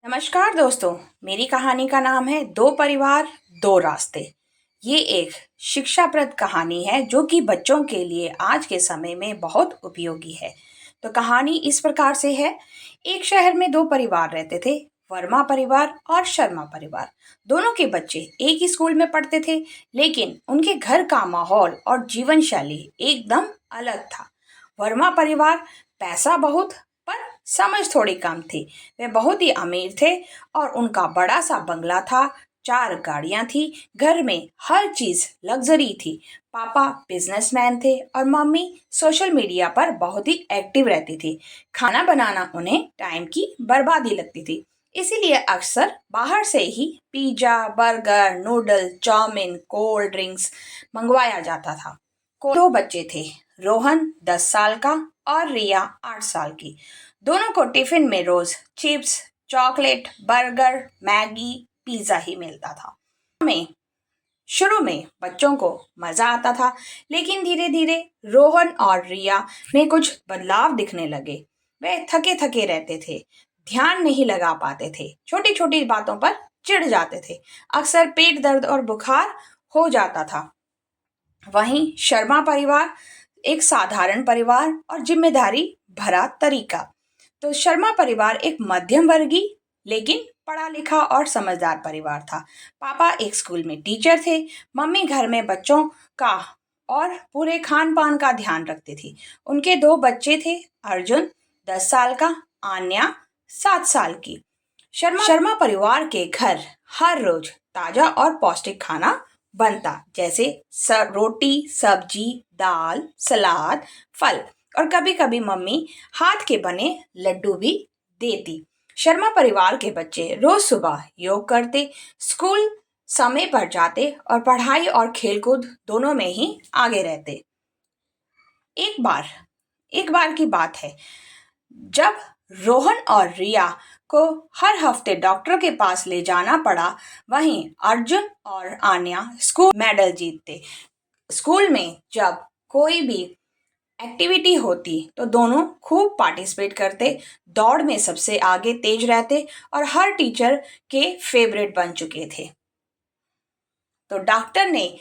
नमस्कार दोस्तों, मेरी कहानी का नाम है दो परिवार दो रास्ते। ये एक शिक्षाप्रद कहानी है जो कि बच्चों के लिए आज के समय में बहुत उपयोगी है। तो कहानी इस प्रकार से है। एक शहर में दो परिवार रहते थे, वर्मा परिवार और शर्मा परिवार। दोनों के बच्चे एक ही स्कूल में पढ़ते थे, लेकिन उनके घर का माहौल और जीवन शैली एकदम अलग था। वर्मा परिवार पैसा बहुत पर समझ थोड़ी कम थी। वे बहुत ही अमीर थे और उनका बड़ा सा बंगला था, 4 गाड़ियां थी, घर में हर चीज लग्जरी थी। पापा बिजनेसमैन थे और मम्मी सोशल मीडिया पर बहुत ही एक्टिव रहती थी। खाना बनाना उन्हें टाइम की बर्बादी लगती थी, इसीलिए अक्सर बाहर से ही pizza, burger, noodle, chow mein, cold drinks मंगवाया जाता था। दो बच्चे थे, रोहन 10 साल का और रिया 8 साल की। दोनों को टिफिन में रोज chips, chocolate, burger, Maggi, pizza ही मिलता था। में शुरू में बच्चों को मजा आता था, लेकिन धीरे धीरे रोहन और रिया में कुछ बदलाव दिखने लगे। वे थके थके रहते थे, ध्यान नहीं लगा पाते थे, छोटी छोटी बातों पर चिढ़ जाते थे, अक्सर पेट दर्द और बुखार हो जाता था। वहीं शर्मा परिवार एक साधारण परिवार और जिम्मेदारी भरा तरीका। तो शर्मा परिवार एक मध्यम वर्गीय लेकिन पढ़ा लिखा और समझदार परिवार था। पापा एक स्कूल में टीचर थे, मम्मी घर में बच्चों का और पूरे खान पान का ध्यान रखती थी। उनके दो बच्चे थे, अर्जुन 10 साल का, आन्या 7 साल की। शर्मा परिवार के घर हर रोज ताजा और पौष्टिक खाना बनता, जैसे रोटी, सब्जी, दाल, सलाद, फल और कभी कभी मम्मी हाथ के बने लड्डू भी देती। शर्मा परिवार के बच्चे रोज सुबह योग करते, स्कूल समय पर जाते और पढ़ाई और खेलकूद दोनों में ही आगे रहते। एक बार एक बार की बात है, जब रोहन और रिया को हर हफ्ते डॉक्टर के पास ले जाना पड़ा, वहीं अर्जुन और आन्या स्कूल मेडल जीतते। स्कूल में जब कोई भी एक्टिविटी होती तो दोनों खूब पार्टिसिपेट करते, दौड़ में सबसे आगे तेज रहते और हर टीचर के फेवरेट बन चुके थे। तो डॉक्टर ने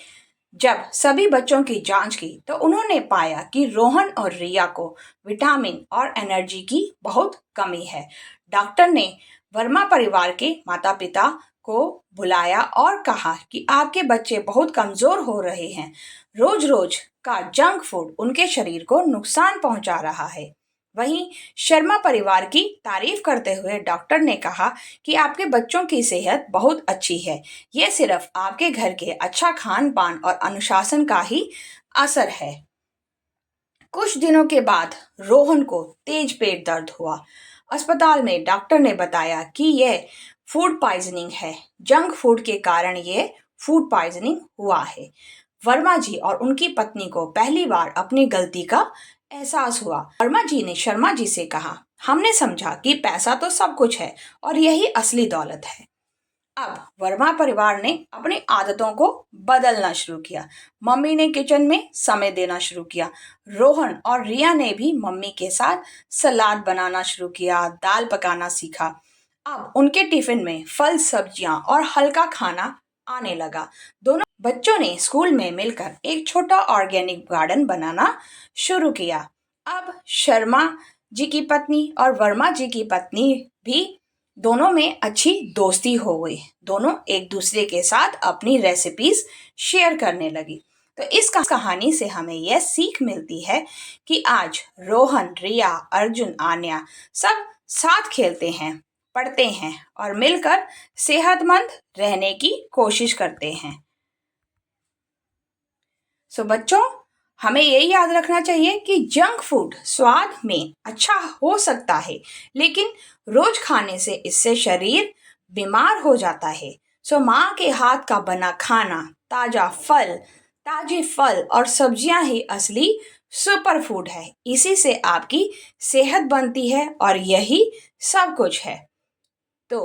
जब सभी बच्चों की जांच की तो उन्होंने पाया कि रोहन और रिया को विटामिन और एनर्जी की बहुत कमी है। डॉक्टर ने वर्मा परिवार के माता पिता को बुलाया और कहा कि आपके बच्चे बहुत कमजोर हो रहे हैं। रोज रोज का जंक फूड उनके शरीर को नुकसान पहुंचा रहा है। वहीं शर्मा परिवार की तारीफ करते हुए डॉक्टर ने कहा कि आपके बच्चों की सेहत बहुत अच्छी है। ये सिर्फ आपके घर के अच्छा खान पान और अनुशासन का ही असर है। कुछ दिनों के बाद रोहन को तेज पेट दर्द हुआ। अस्पताल में डॉक्टर ने बताया कि यह फूड पॉइजनिंग है। जंक फूड के कारण यह फूड पॉइजनिंग हुआ है। वर्मा जी और उनकी पत्नी को पहली बार अपनी गलती का एहसास हुआ। वर्मा जी ने शर्मा जी से कहा, हमने समझा कि पैसा तो सब कुछ है और यही असली दौलत है। अब वर्मा परिवार ने अपनी आदतों को बदलना शुरू किया। मम्मी ने किचन में समय देना शुरू किया। रोहन और रिया ने भी मम्मी के साथ सलाद बनाना शुरू किया, दाल पकाना सीखा। अब उनके टिफिन में फल, सब्जियां और हल्का खाना आने लगा। दोनों बच्चों ने स्कूल में मिलकर एक छोटा ऑर्गेनिक गार्डन बनाना शुरू किया। अब शर्मा जी की पत्नी और वर्मा जी की पत्नी भी दोनों में अच्छी दोस्ती हो गई। दोनों एक दूसरे के साथ अपनी रेसिपीज शेयर करने लगी। तो इस कहानी से हमें यह सीख मिलती है कि आज रोहन, रिया, अर्जुन, आन्या सब साथ खेलते हैं, पढ़ते हैं और मिलकर सेहतमंद रहने की कोशिश करते हैं। सो बच्चों, हमें ये याद रखना चाहिए कि जंक फूड स्वाद में अच्छा हो सकता है, लेकिन रोज खाने से इससे शरीर बीमार हो जाता है। सो माँ के हाथ का बना खाना, ताजे फल और सब्जियां ही असली सुपर फूड है। इसी से आपकी सेहत बनती है और यही सब कुछ है। तो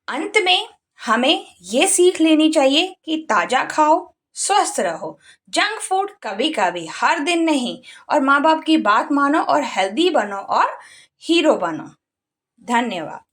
अंत में हमें ये सीख लेनी चाहिए कि ताजा खाओ, स्वस्थ रहो। जंक फूड कभी कभी, हर दिन नहीं। और माँ बाप की बात मानो और हेल्दी बनो और हीरो बनो। धन्यवाद।